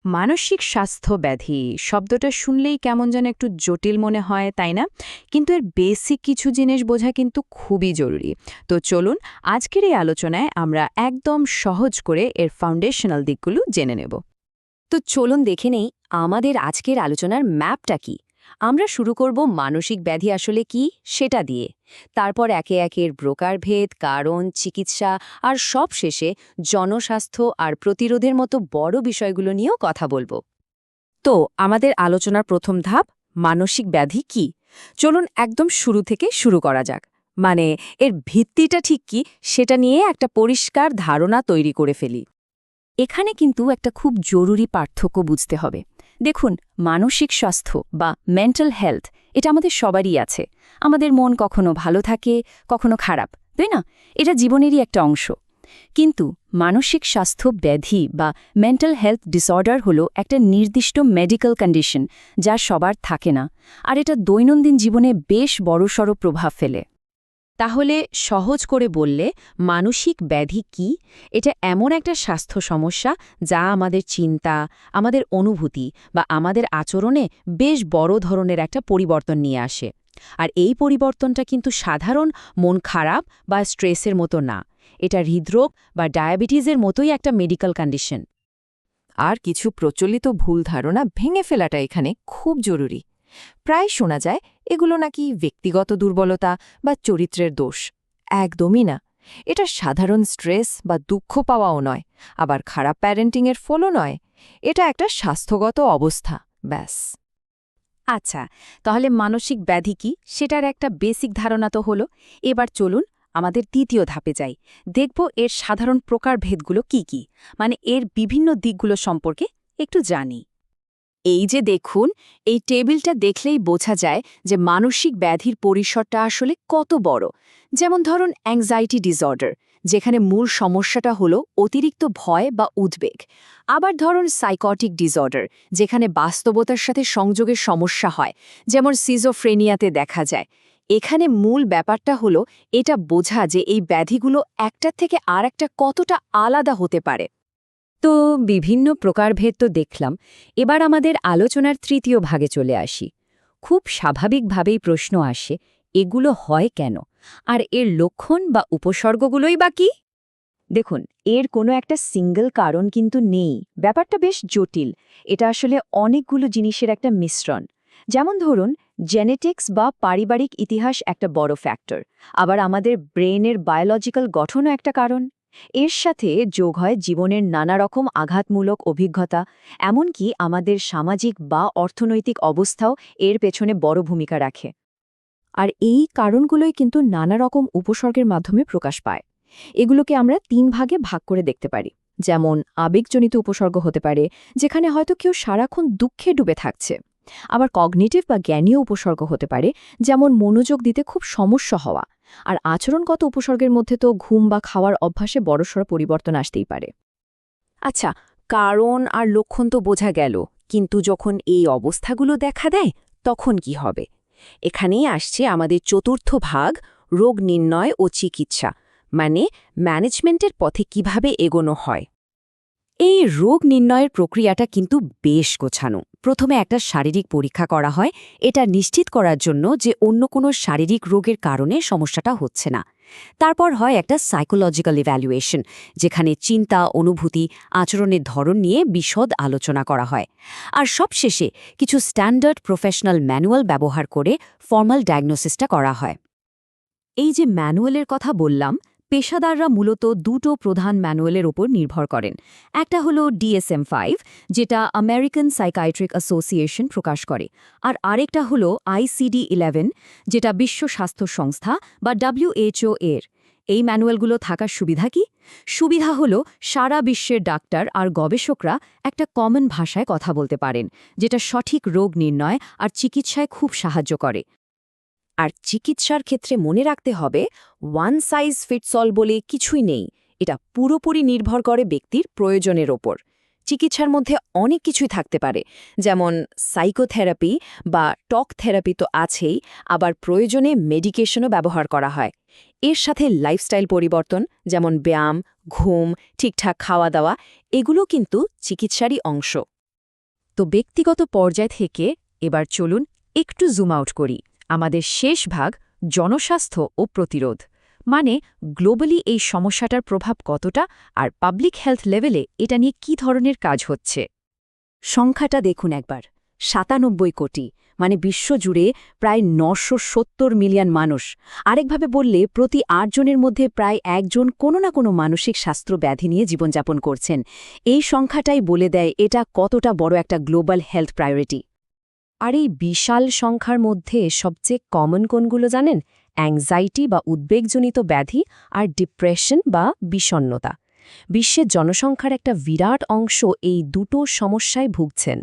মানসিক স্বাস্থ্য ব্যাধি শব্দটা শুনলেই কেমন যেন একটু জটিল মনে হয়, তাই না? কিন্তু এর বেসিক কিছু জিনিস বোঝা কিন্তু খুবই জরুরি। তো চলুন, আজকের এই আলোচনায় আমরা একদম সহজ করে এর ফাউন্ডেশনাল দিকগুলো জেনে নেব। তো চলুন দেখে নেই আমাদের আজকের আলোচনার ম্যাপটা কি। আমরা শুরু করব মানসিক ব্যাধি আসলে কি সেটা দিয়ে। তারপর একে একের প্রকারভেদ, কারণ, চিকিৎসা আর সব শেষে জনস্বাস্থ্য আর প্রতিরোধের মতো বড় বিষয়গুলো নিয়েও কথা বলবো। তো আমাদের আলোচনার প্রথম ধাপ, মানসিক ব্যাধি কি। চলুন একদম শুরু থেকে শুরু করা যাক। মানে এর ভিত্তিটা ঠিক কি সেটা নিয়ে একটা পরিষ্কার ধারণা তৈরি করে ফেলি। এখানে কিন্তু একটা খুব জরুরি পার্থক্য বুঝতে হবে। দেখুন, মানসিক স্বাস্থ্য বা মেন্টাল হেলথ এটা আমাদের সবারই আছে। আমাদের মন কখনো ভালো থাকে, কখনো খারাপ, তাই না? এটা জীবনেরই একটা অংশ। কিন্তু মানসিক স্বাস্থ্য ব্যাধি বা মেন্টাল হেলথ ডিসঅর্ডার হলো একটা নির্দিষ্ট মেডিকেল কন্ডিশন যা সবার থাকে না, আর এটা দৈনন্দিন জীবনে বেশ বড়সড় প্রভাব ফেলে। তাহলে সহজ করে বললে, মানসিক ব্যাধি কি? এটা এমন একটা স্বাস্থ্য সমস্যা যা আমাদের চিন্তা, আমাদের অনুভূতি বা আমাদের আচরণে বেশ বড় ধরনের একটা পরিবর্তন নিয়ে আসে। আর এই পরিবর্তনটা কিন্তু সাধারণ মন খারাপ বা স্ট্রেসের মতো না। এটা হৃদরোগ বা ডায়াবেটিসের মতোই একটা মেডিকেল কন্ডিশন। আর কিছু প্রচলিত ভুল ধারণা ভেঙে ফেলাটা এখানে খুব জরুরি। প্রায় শোনা যায় এগুলো নাকি ব্যক্তিগত দুর্বলতা বা চরিত্রের দোষ। একদমই না। এটা সাধারণ স্ট্রেস বা দুঃখ পাওয়াও নয়, আবার খারাপ প্যারেন্টিংয়ের ফলও নয়। এটা একটা স্বাস্থ্যগত অবস্থা, ব্যাস। আচ্ছা, তাহলে মানসিক ব্যাধি কি সেটার একটা বেসিক ধারণা তো হলো। এবার চলুন আমাদের দ্বিতীয় ধাপে যাই। দেখব এর সাধারণ প্রকারভেদগুলো কি কি, মানে এর বিভিন্ন দিকগুলো সম্পর্কে একটু জানি। এই যে দেখুন, এই টেবিলটা দেখলেই বোঝা যায় যে মানসিক ব্যাধির পরিসরটা আসলে কত বড়। যেমন ধরুন অ্যাংজাইটি ডিসঅর্ডার, যেখানে মূল সমস্যাটা হলো অতিরিক্ত ভয় বা উদ্বেগ। আবার ধরুন সাইকটিক ডিসঅর্ডার, যেখানে বাস্তবতার সাথে সংযোগের সমস্যা হয়, যেমন সিজোফ্রেনিয়াতে দেখা যায়। এখানে মূল ব্যাপারটা হলো এটা বোঝা যে এই ব্যাধিগুলো একটার থেকে আর একটা কতটা আলাদা হতে পারে। তো বিভিন্ন প্রকারভেদ তো দেখলাম, এবার আমাদের আলোচনার তৃতীয় ভাগে চলে আসি। খুব স্বাভাবিকভাবেই প্রশ্ন আসে, এগুলো হয় কেন, আর এর লক্ষণ বা উপসর্গগুলোই বা কি? দেখুন, এর কোনো একটা সিঙ্গল কারণ কিন্তু নেই। ব্যাপারটা বেশ জটিল। এটা আসলে অনেকগুলো জিনিসের একটা মিশ্রণ। যেমন ধরুন, জেনেটিক্স বা পারিবারিক ইতিহাস একটা বড় ফ্যাক্টর। আবার আমাদের ব্রেনের বায়োলজিক্যাল গঠনও একটা কারণ। এর সাথে যোগ হয় জীবনের নানা রকম আঘাতমূলক অভিজ্ঞতা, এমনকি আমাদের সামাজিক বা অর্থনৈতিক অবস্থাও এর পেছনে বড় ভূমিকা রাখে। আর এই কারণগুলোই কিন্তু নানা রকম উপসর্গের মাধ্যমে প্রকাশ পায়। এগুলোকে আমরা ৩ ভাগে ভাগ করে দেখতে পারি। যেমন আবেগজনিত উপসর্গ হতে পারে, যেখানে হয়তো কেউ সারাক্ষণ দুঃখে ডুবে থাকছে। আবার কগনিটিভ বা জ্ঞানীয় উপসর্গ হতে পারে, যেমন মনোযোগ দিতে খুব সমস্যা হওয়া। আর আচরণগত উপসর্গের মধ্যে তো ঘুম বা খাওয়ার অভ্যাসে বড়সড় পরিবর্তন আসতেই পারে। আচ্ছা, কারণ আর লক্ষণ তো বোঝা গেল, কিন্তু যখন এই অবস্থাগুলো দেখা দেয় তখন কি হবে? এখানেই আসছে আমাদের চতুর্থ ভাগ, রোগ নির্ণয় ও চিকিৎসা, মানে ম্যানেজমেন্টের পথে কিভাবে এগোনো হয়। এই রোগ নির্ণয়ের প্রক্রিয়াটা কিন্তু বেশ গোছানো। প্রথমে একটা শারীরিক পরীক্ষা করা হয়, এটা নিশ্চিত করার জন্য যে অন্য কোনো শারীরিক রোগের কারণে সমস্যাটা হচ্ছে না। তারপর হয় একটা সাইকোলজিক্যাল ইভ্যালুয়েশন, যেখানে চিন্তা, অনুভূতি, আচরণের ধরন নিয়ে বিশদ আলোচনা করা হয়। আর সবশেষে কিছু স্ট্যান্ডার্ড প্রফেশনাল ম্যানুয়াল ব্যবহার করে ফর্মাল ডায়াগনোসিসটা করা হয়। এই যে ম্যানুয়ালের কথা বললাম, পেশাদাররা মূলত দুটো প্রধান ম্যানুয়ালের ওপর নির্ভর করেন। একটা হলো DSM-5, যেটা আমেরিকান সাইকাইট্রিক অ্যাসোসিয়েশন প্রকাশ করে, আর আরেকটা হলো ICD-11, যেটা বিশ্ব স্বাস্থ্য সংস্থা বা WHO এর। এই ম্যানুয়ালগুলো থাকার সুবিধা কি? সুবিধা হলো সারা বিশ্বের ডাক্তার আর গবেষকরা একটা কমন ভাষায় কথা বলতে পারেন, যেটা সঠিক রোগ নির্ণয় আর চিকিৎসায় খুব সাহায্য করে। আর চিকিৎসার ক্ষেত্রে মনে রাখতে হবে, ওয়ান সাইজ ফিটস অল বলে কিছুই নেই। এটা পুরোপুরি নির্ভর করে ব্যক্তির প্রয়োজনের ওপর। চিকিৎসার মধ্যে অনেক কিছুই থাকতে পারে, যেমন সাইকোথেরাপি বা টক থেরাপি তো আছেই, আবার প্রয়োজনে মেডিকেশনও ব্যবহার করা হয়। এর সাথে লাইফস্টাইল পরিবর্তন, যেমন ব্যায়াম, ঘুম, ঠিকঠাক খাওয়া দাওয়া, এগুলো কিন্তু চিকিৎসারই অংশ। তো ব্যক্তিগত পর্যায় থেকে এবার চলুন একটু জুম আউট করি আমাদের শেষ ভাগ জনস্বাস্থ্য ও প্রতিরোধ মানে গ্লোবালি এই সমস্যাটার প্রভাব কতটা আর পাবলিক হেলথ লেভেলে এটা নিয়ে কী ধরনের কাজ হচ্ছে। সংখ্যাটা দেখুন একবার ৯৭ কোটি, মানে বিশ্বজুড়ে প্রায় ৯৭০ মিলিয়ন মানুষ। আরেকভাবে বললে প্রতি ৮ জনের মধ্যে প্রায় একজন কোনো না কোনো মানসিক স্বাস্থ্য ব্যাধি নিয়ে জীবনযাপন করছেন। এই সংখ্যাটাই বলে দেয় এটা কতটা বড় একটা গ্লোবাল হেলথ প্রায়োরিটি। আর এই বিশাল সংখ্যার মধ্যে সবচেয়ে কমন কোনগুলো জানেন? অ্যাংজাইটি বা উদ্বেগজনিত ব্যাধি আর ডিপ্রেশন বা বিষণ্ণতা। বিশ্বের জনসংখ্যার একটা বিরাট অংশ এই দুটো সমস্যায় ভুগছেন।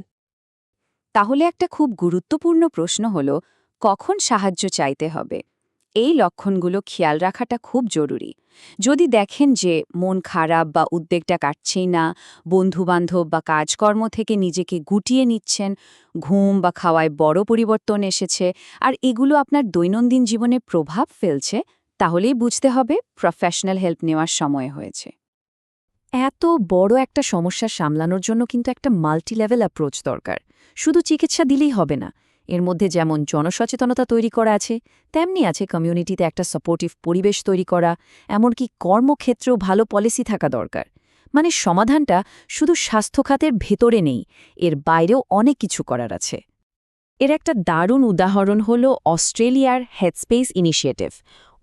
তাহলে একটা খুব গুরুত্বপূর্ণ প্রশ্ন হল, কখন সাহায্য চাইতে হবে? এই লক্ষণগুলো খেয়াল রাখাটা খুব জরুরি। যদি দেখেন যে মন খারাপ বা উদ্বেগটা কাটছেই না, বন্ধুবান্ধব বা কাজকর্ম থেকে নিজেকে গুটিয়ে নিচ্ছেন, ঘুম বা খাওয়ায় বড় পরিবর্তন এসেছে আর এগুলো আপনার দৈনন্দিন জীবনে প্রভাব ফেলছে, তাহলেই বুঝতে হবে প্রফেশনাল হেল্প নেওয়ার সময় হয়েছে। এত বড় একটা সমস্যা সামলানোর জন্য কিন্তু একটা মাল্টিলেভেল অ্যাপ্রোচ দরকার। শুধু চিকিৎসা দিলেই হবে না। এর মধ্যে যেমন জনসচেতনতা তৈরি করা আছে, তেমনি আছে কমিউনিটিতে একটা সাপোর্টিভ পরিবেশ তৈরি করা, এমনকি কর্মক্ষেত্রেও ভালো পলিসি থাকা দরকার। মানে সমাধানটা শুধু স্বাস্থ্যখাতের ভেতরে নেই, এর বাইরেও অনেক কিছু করার আছে। এর একটা দারুণ উদাহরণ হল অস্ট্রেলিয়ার হেডস্পেস ইনিশিয়েটিভ।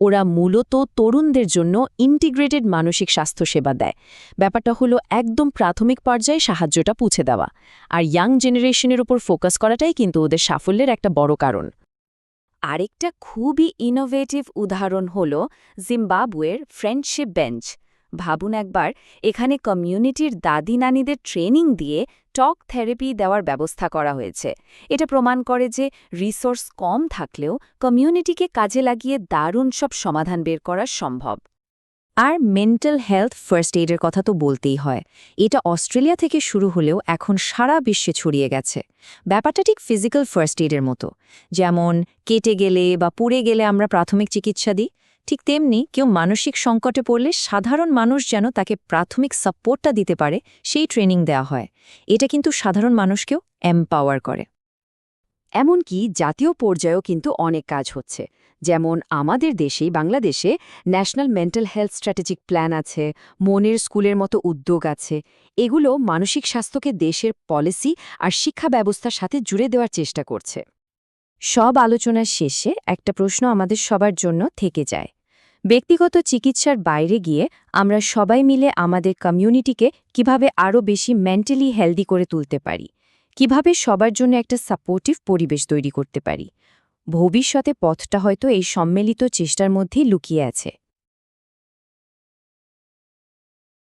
ওরা মূলত তরুণদের জন্য ইন্টিগ্রেটেড মানসিক স্বাস্থ্যসেবা দেয়। ব্যাপারটা হলো একদম প্রাথমিক পর্যায়ে সাহায্যটা পৌঁছে দেওয়া, আর ইয়াং জেনারেশনের উপর ফোকাস করাটাই কিন্তু ওদের সাফল্যের একটা বড় কারণ। আরেকটা খুবই ইনোভেটিভ উদাহরণ হল জিম্বাবুয়ের ফ্রেন্ডশিপ বেঞ্চ। ভাবুন একবার, এখানে কমিউনিটির দাদি নানিদের ট্রেনিং দিয়ে টক থেরাপি দেওয়ার ব্যবস্থা করা হয়েছে। এটা প্রমাণ করে যে রিসোর্স কম থাকলেও কমিউনিটিকে কাজে লাগিয়ে দারুণ সব সমাধান বের করা সম্ভব। আর মেন্টাল হেলথ ফার্স্ট এইডের কথা তো বলতেই হয়। এটা অস্ট্রেলিয়া থেকে শুরু হলেও এখন সারা বিশ্বে ছড়িয়ে গেছে। ব্যাপারটা ঠিক ফিজিক্যাল ফার্স্ট এইডের মতো। যেমন কেটে গেলে বা পুড়ে গেলে আমরা প্রাথমিক চিকিৎসা দিই, ঠিক তেমনি কেউ মানসিক সংকটে পড়লে সাধারণ মানুষ যেন তাকে প্রাথমিক সাপোর্টটা দিতে পারে সেই ট্রেনিং দেওয়া হয়। এটা কিন্তু সাধারণ মানুষকেও এম্পাওয়ার করে। এমনকি জাতীয় পর্যায়েও কিন্তু অনেক কাজ হচ্ছে। যেমন আমাদের দেশেই বাংলাদেশে national mental health strategic plan আছে, মনের স্কুলের মতো উদ্যোগ আছে। এগুলো মানসিক স্বাস্থ্যকে দেশের পলিসি আর শিক্ষা ব্যবস্থার সাথে জুড়ে দেওয়ার চেষ্টা করছে। সব আলোচনার শেষে একটা প্রশ্ন আমাদের সবার জন্য থেকে যায়। ব্যক্তিগত চিকিৎসার বাইরে গিয়ে আমরা সবাই মিলে আমাদের কমিউনিটিকে কিভাবে আরও বেশি মেন্টালি হেলদি করে তুলতে পারি, কিভাবে সবার জন্য একটা সাপোর্টিভ পরিবেশ তৈরি করতে পারি। ভবিষ্যতে পথটা হয়তো এই সম্মিলিত চেষ্টার মধ্যেই লুকিয়ে আছে।